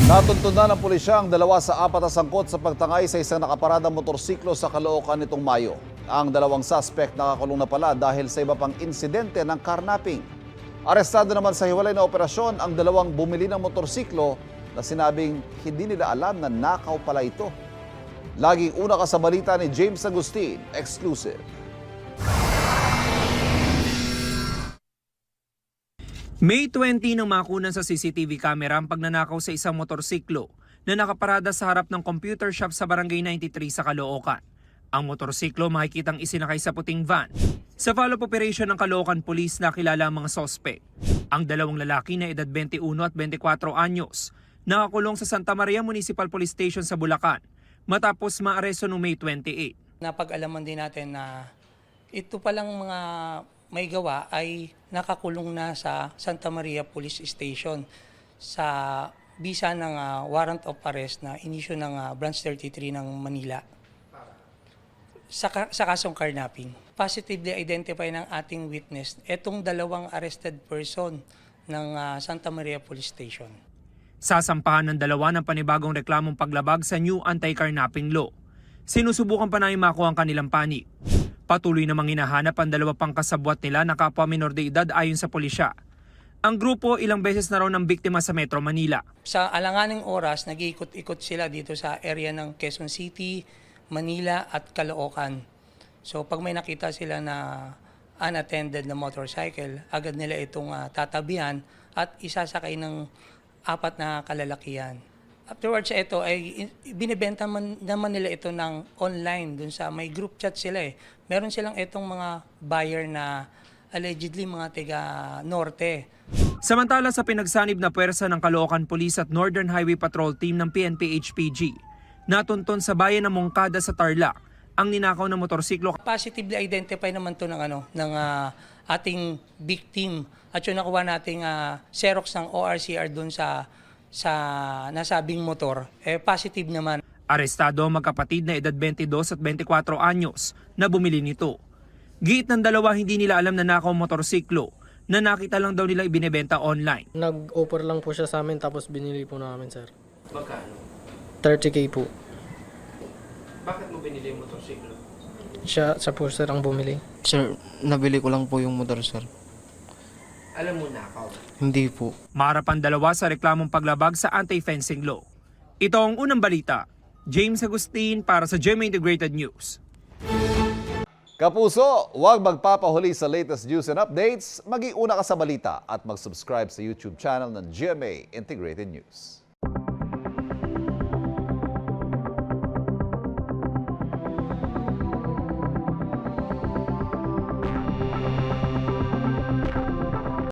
Natuntunan ng pulisya ang 2 sa 4 na sangkot sa pagtangay sa isang nakaparadang motorsiklo sa Caloocan nitong Mayo. Ang 2 suspect nakakulong na pala dahil sa iba pang insidente ng carnapping. Arestado naman sa hiwalay na operasyon ang 2 bumili ng motorsiklo na sinabing hindi nila alam na nakaw pala ito. Laging una ka sa balita ni James Agustin, exclusive. May 20 nang makunan sa CCTV camera ang pagnanakaw sa isang motorsiklo na nakaparada sa harap ng computer shop sa Barangay 93 sa Caloocan. Ang motorsiklo makikitang isinakay sa puting van. Sa follow-up operation ng Caloocan Police nakilala ang mga sospek. Ang 2 lalaki na edad 21 at 24 anyos nakakulong sa Santa Maria Municipal Police Station sa Bulacan matapos maaresto noong May 28. Napag-alaman din natin na ito palang mga may gawa ay nakakulong na sa Santa Maria Police Station sa bisa ng warrant of arrest na inisyu ng Branch 33 ng Manila sa kasong carnapping. Positively identify ng ating witness itong 2 arrested person ng Santa Maria Police Station. Sasampahan ng 2 ng panibagong reklamong paglabag sa new anti-carnapping law. Sinusubukan pa namin makuha ang kanilang panig. Patuloy namang hinahanap ang 2 pang kasabwat nila na kapwa minor de edad ayon sa pulisya. Ang grupo ilang beses na raw ng biktima sa Metro Manila. Sa alanganing oras, nag-iikot-ikot sila dito sa area ng Quezon City, Manila at Caloocan. So pag may nakita sila na unattended na motorcycle, agad nila itong tatabihan at isasakay ng 4 na kalalakihan. Afterwards ito ay binibenta naman nila ito ng online dun sa may group chat sila eh. Meron silang itong mga buyer na allegedly mga taga Norte. Samantala sa pinagsanib na puwersa ng Caloocan Police at Northern Highway Patrol Team ng PNP-HPG, natunton sa bayan ng Moncada sa Tarlac ang ninakaw na motorsiklo. Positively identify naman to ng ating victim at yung nakuha nating Xerox ng ORCR dun sa nasabing motor, positive naman. Arestado ang magkapatid na edad 22 at 24 anyos na bumili nito. Giit ng 2 hindi nila alam na nakaw motorsiklo na nakita lang daw nila ibinebenta online. Nag-offer lang po siya sa amin tapos binili po namin, sir. Magkano? 30K po. Bakit mo binili yung motorsiklo? Siya po, sir, ang bumili. Sir, nabili ko lang po yung motor, sir. Alam mo nakaw. Hindi po. Maharap ang 2 sa reklamong paglabag sa anti-fencing law. Ito ang unang balita. James Agustin para sa GMA Integrated News. Kapuso, huwag magpapahuli sa latest news and updates. Mag-iuna ka sa balita at mag-subscribe sa YouTube channel ng GMA Integrated News.